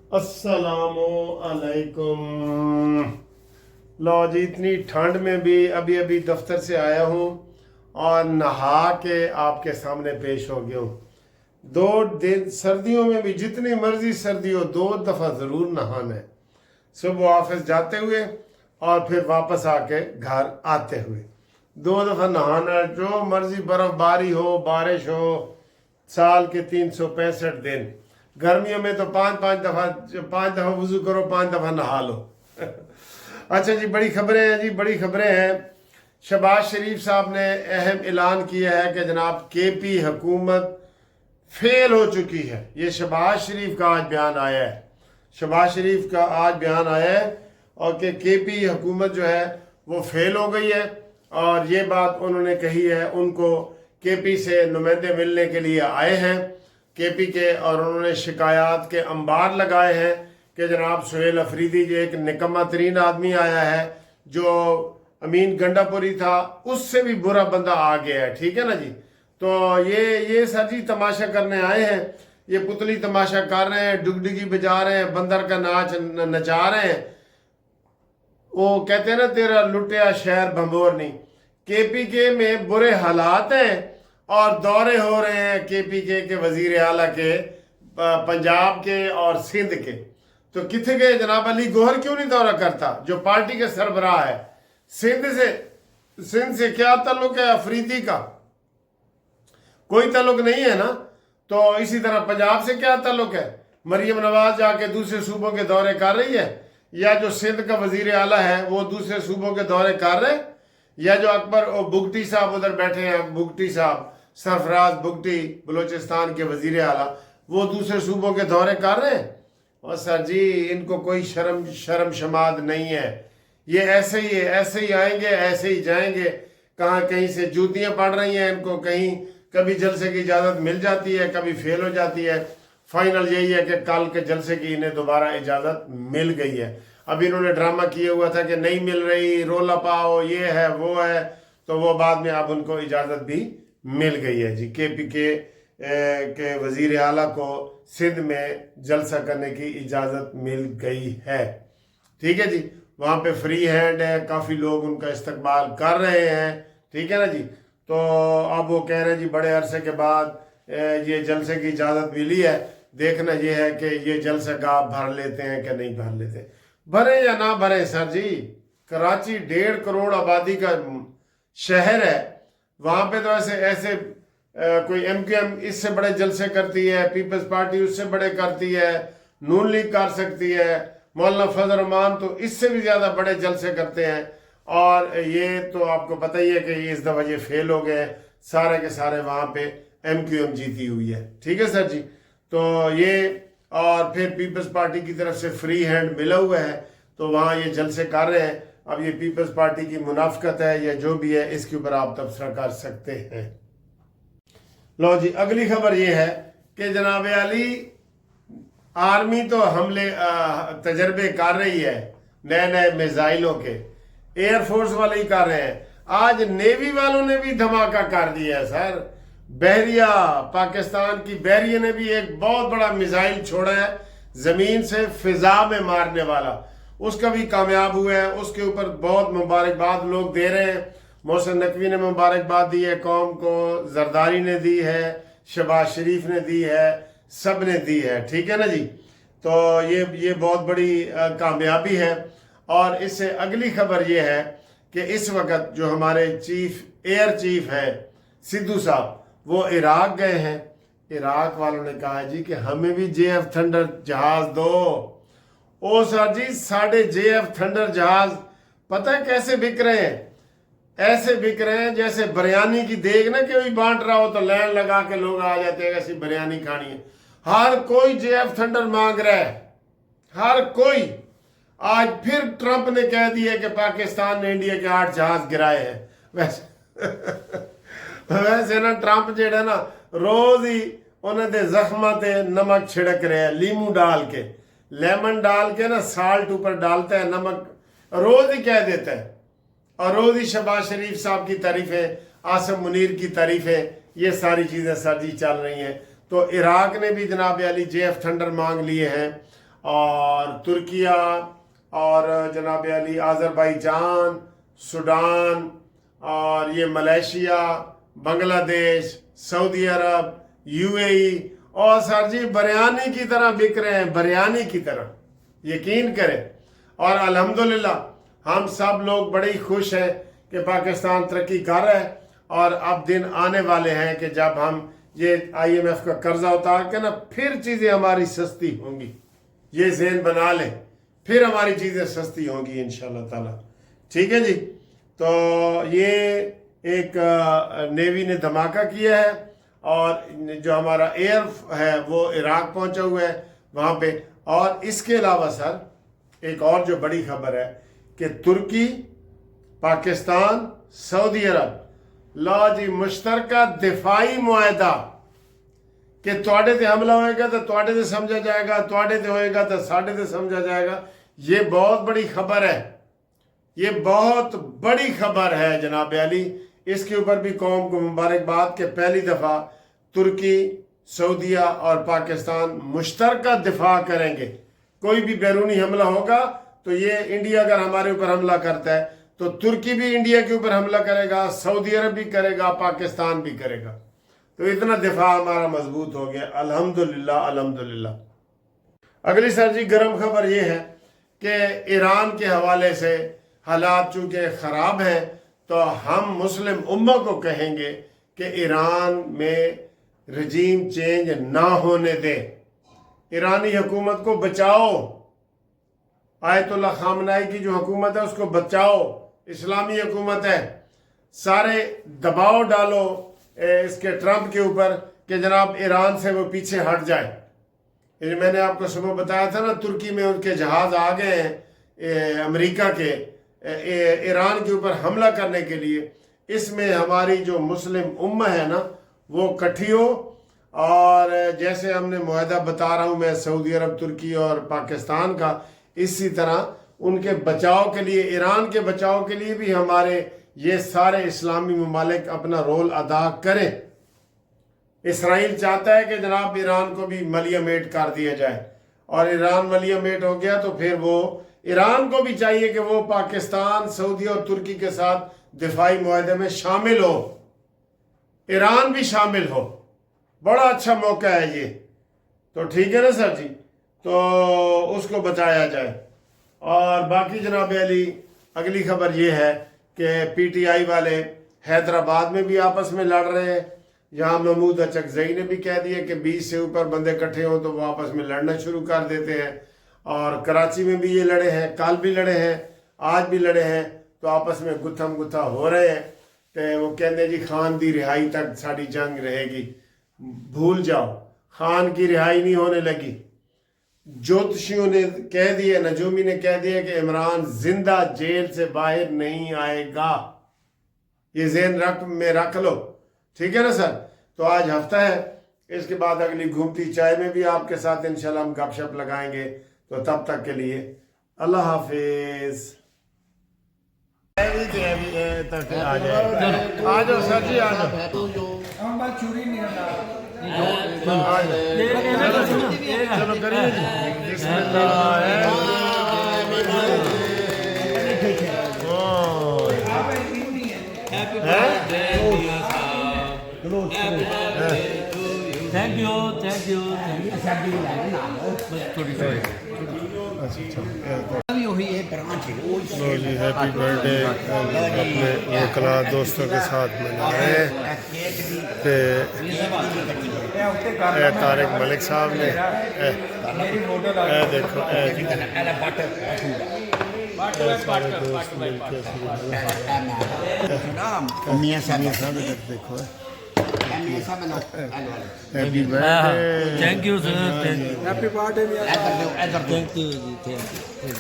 अस्सलामु अलैकुम। लो जी, इतनी ठंड में भी अभी अभी दफ्तर से आया हूँ और नहा के आपके सामने पेश हो गया हूँ। 2 दिन सर्दियों में भी जितनी मर्जी सर्दी हो 2 दफ़ा ज़रूर नहाना है, सुबह ऑफिस जाते हुए और फिर वापस आके घर आते हुए 2 दफ़ा नहाना है। जो मर्जी बर्फबारी हो, बारिश हो, साल के 365 दिन। गर्मियों में तो 5 दफ़ा वजू करो, 5 दफ़ा नहा लो। अच्छा जी, बड़ी खबरें हैं जी, बड़ी खबरें हैं। शहबाज शरीफ साहब ने अहम ऐलान किया है कि जनाब केपी हुकूमत फेल हो चुकी है। ये शहबाज शरीफ का आज बयान आया है, शहबाज शरीफ का आज बयान आया है और कि केपी हुकूमत जो है वो फेल हो गई है। और ये बात उन्होंने कही है, उनको केपी से नुमाइंदे मिलने के लिए आए हैं केपी के, और उन्होंने शिकायत के अंबार लगाए हैं कि जनाब सुहेल अफरीदी जो एक निकम्मा तरीन आदमी आया है, जो अमीन गंडापुरी था उससे भी बुरा बंदा आ गया है। ठीक है ना जी। तो ये सर जी तमाशा करने आए हैं, ये पुतली तमाशा कर रहे हैं, डुगडुगी बजा रहे हैं, बंदर का नाच नचा रहे हैं। वो कहते हैं ना, तेरा लुटिया शहर भंबोर नहीं। केपी के में बुरे हालात हैं और दौरे हो रहे हैं केपी के वजीर आला के, पंजाब के और सिंध के। तो किथे गए जनाब? अली गोहर क्यों नहीं दौरा करता, जो पार्टी के सरबराह है? सिंध से क्या ताल्लुक है अफरीदी का? कोई ताल्लुक नहीं है ना। तो इसी तरह पंजाब से क्या ताल्लुक है? मरियम नवाज जाके दूसरे सूबों के दौरे कर रही है, या जो सिंध का वजीर आला है वो दूसरे सूबों के दौरे कर रहे, या जो अकबर बुगटी साहब उधर बैठे हैं, बुगटी साहब सरफराज बुगटी बलूचिस्तान के वजीर आला, वो दूसरे सूबों के दौरे कर रहे हैं। और सर जी, इनको कोई शर्म शमाद नहीं है। ये ऐसे ही है, ऐसे ही आएंगे, ऐसे ही जाएंगे। कहाँ कहीं से जूतियां पड़ रही हैं इनको, कहीं कभी जलसे की इजाज़त मिल जाती है, कभी फेल हो जाती है। फाइनल यही है कि कल के जलसे की इन्हें दोबारा इजाज़त मिल गई है। अब इन्होंने ड्रामा किया हुआ था कि नहीं मिल रही, रोला पाओ, ये है वो है, तो वो बाद में अब उनको इजाज़त भी मिल गई है जी। केपी के वजीर आला को सिंध में जलसा करने की इजाज़त मिल गई है। ठीक है जी। वहाँ पे फ्री हैंड है, काफ़ी लोग उनका इस्तकबाल कर रहे हैं। ठीक है ना जी। तो अब वो कह रहे हैं जी बड़े अरसे के बाद ये जलसे की इजाज़त मिली है, देखना ये है कि ये जलसा का भर लेते हैं कि नहीं भर लेते। भरे या ना भरे सर जी, कराची 1.5 करोड़ आबादी का शहर है। वहाँ पे तो ऐसे कोई MQM इससे बड़े जलसे करती है, पीपल्स पार्टी उससे बड़े करती है, नून लीग कर सकती है, मौलाना फजल रहमान तो इससे भी ज़्यादा बड़े जलसे करते हैं। और ये तो आपको पता ही है कि इस दफ़ा ये फेल हो गए, सारे के सारे वहाँ पे MQM जीती हुई है। ठीक है सर जी। तो ये और फिर पीपल्स पार्टी की तरफ से फ्री हैंड मिला हुआ है, तो वहाँ ये जलसे कर रहे हैं। अब ये पीपल्स पार्टी की मुनाफिकत है या जो भी है, इसके ऊपर आप तबसरा कर सकते हैं। लो जी, अगली खबर ये है कि जनाब अली आर्मी तो हमले तजर्बे कर रही है नए नए मिसाइलों के, एयरफोर्स वाले ही कर रहे हैं। आज नेवी वालों ने भी धमाका कर दिया है सर। बहरिया, पाकिस्तान की बहरिया ने भी एक बहुत बड़ा मिसाइल छोड़ा है, जमीन से फिजा में मारने वाला। उसका भी कामयाब हुआ है, उसके ऊपर बहुत मुबारकबाद लोग दे रहे हैं। मोहसिन नकवी ने मुबारकबाद दी है कौम को, जरदारी ने दी है, शहबाज शरीफ ने दी है, सब ने दी है। ठीक है ना जी। तो ये बहुत बड़ी कामयाबी है। और इससे अगली खबर ये है कि इस वक्त जो हमारे एयर चीफ है सिद्धू साहब, वो इराक गए हैं। इराक वालों ने कहा है जी कि हमें भी JF थंडर जहाज दो। ओ सर जी, साढ़े JF थंडर जहाज पता है कैसे बिक रहे हैं? ऐसे बिक रहे हैं जैसे बिरयानी की देग ना कोई बांट रहा हो तो लाइन लगा के लोग आ जाते हैं, ऐसी बिरयानी खानी है। हर कोई JF थंडर मांग रहा है, हर कोई। आज फिर ट्रंप ने कह दिया कि पाकिस्तान ने इंडिया के 8 जहाज गिराए हैं। वैसे ना ट्रंप जेड़ा ना रोज ही उन्होंने जख्मा ते नमक छिड़क रहे हैं, लीमू डाल के, लेमन डाल के ना साल्ट ऊपर डालता है, नमक रोज ही कह देता है। और रोज ही शहबाज शरीफ साहब की तारीफें, आसिम मुनीर की तारीफें, ये सारी चीज़ें सर जी चल रही हैं। तो इराक ने भी जनाब अली JF थंडर मांग लिए हैं। اور ترکیہ اور جناب علی آذربائیجان، سوڈان اور یہ ملیشیا، بنگلہ دیش، سعودی عرب، یو اے ای، اور سر جی بریانی کی طرح بک رہے ہیں، بریانی کی طرح، یقین کریں۔ اور الحمدللہ ہم سب لوگ بڑی خوش ہیں کہ پاکستان ترقی کر رہا ہے، اور اب دن آنے والے ہیں کہ جب ہم یہ IMF کا قرضہ اتار کے نا پھر چیزیں ہماری سستی ہوں گی، یہ ذہن بنا لیں، پھر ہماری چیزیں سستی ہوں گی انشاءاللہ تعالی۔ ٹھیک ہے جی، تو یہ ایک نیوی نے دھماکہ کیا ہے، اور جو ہمارا ایئر ہے وہ عراق پہنچا ہوا ہے وہاں پہ۔ اور اس کے علاوہ سر ایک اور جو بڑی خبر ہے کہ ترکی، پاکستان، سعودی عرب لا جی مشترکہ دفاعی معاہدہ کہ تواڈے تے حملہ ہوئے گا تو تواڈے تے سمجھا جائے گا، تواڈے تے ہوئے گا تو ساڈے تے سمجھا جائے گا۔ یہ بہت بڑی خبر ہے، یہ بہت بڑی خبر ہے جناب علی۔ اس کے اوپر بھی قوم کو مبارکباد کہ پہلی دفعہ ترکی، سعودیہ اور پاکستان مشترکہ دفاع کریں گے۔ کوئی بھی بیرونی حملہ ہوگا تو یہ انڈیا اگر ہمارے اوپر حملہ کرتا ہے تو ترکی بھی انڈیا کے اوپر حملہ کرے گا، سعودی عرب بھی کرے گا، پاکستان بھی کرے گا۔ تو اتنا دفاع ہمارا مضبوط ہو گیا، الحمدللہ الحمدللہ۔ اگلی سر جی گرم خبر یہ ہے کہ ایران کے حوالے سے حالات چونکہ خراب ہیں تو ہم مسلم امہ کو کہیں گے کہ ایران میں رجیم چینج نہ ہونے دے، ایرانی حکومت کو بچاؤ، آیت اللہ خامنائی کی جو حکومت ہے اس کو بچاؤ، اسلامی حکومت ہے، سارے دباؤ ڈالو اس کے ٹرمپ کے اوپر کہ جناب ایران سے وہ پیچھے ہٹ جائے۔ میں نے آپ کو صبح بتایا تھا نا ترکی میں ان کے جہاز آ گئے ہیں امریکہ کے ایران کے اوپر حملہ کرنے کے لیے۔ اس میں ہماری جو مسلم امہ ہے نا وہ کٹھی ہو، اور جیسے ہم نے معاہدہ بتا رہا ہوں میں سعودی عرب، ترکی اور پاکستان کا، اسی طرح ان کے بچاؤ کے لیے، ایران کے بچاؤ کے لیے بھی ہمارے یہ سارے اسلامی ممالک اپنا رول ادا کریں۔ اسرائیل چاہتا ہے کہ جناب ایران کو بھی ملیہ میٹ کر دیا جائے، اور ایران ملیہ میٹ ہو گیا تو پھر وہ ایران کو بھی چاہیے کہ وہ پاکستان، سعودی اور ترکی کے ساتھ دفاعی معاہدے میں شامل ہو، ایران بھی شامل ہو۔ بڑا اچھا موقع ہے یہ، تو ٹھیک ہے نا سر جی، تو اس کو بچایا جائے۔ اور باقی جناب علی اگلی خبر یہ ہے کہ PTI والے حیدرآباد میں بھی آپس میں لڑ رہے ہیں۔ یہاں محمود اچکزئی نے بھی کہہ دیا کہ 20 سے اوپر بندے اکٹھے ہوں تو وہ آپس میں لڑنا شروع کر دیتے ہیں، اور کراچی میں بھی یہ لڑے ہیں، کل بھی لڑے ہیں، آج بھی لڑے ہیں، تو آپس میں گتھم گتھا ہو رہے ہیں۔ تو وہ کہتے ہیں جی خان دی رہائی تک ساری جنگ رہے گی، بھول جاؤ، خان کی رہائی نہیں ہونے لگی۔ جوتشیوں نے کہہ دیا، نجومی نے کہہ دیا کہ عمران زندہ جیل سے باہر نہیں آئے گا، یہ ذہن میں رکھ لو، ٹھیک ہے نا سر۔ تو آج ہفتہ ہے، اس کے بعد اگلی گھومتی چائے میں بھی آپ کے ساتھ انشاءاللہ ہم گپ شپ لگائیں گے، تو تب تک کے لیے اللہ حافظ۔ آ جاؤ سر جی، آ جاؤ، چلو کریے جی، بسم اللہ۔ تھینک یو لو جی ہیپی برتھ ڈے اپنے وکلا دوستوں کے ساتھ منا رہے ہیں۔ اے طارق ملک صاحب نے اے دیکھو سارے دوست مل کے دیکھو happy birthday. Thank you sir, thank you, happy birthday, thank you جی، تھینک یو۔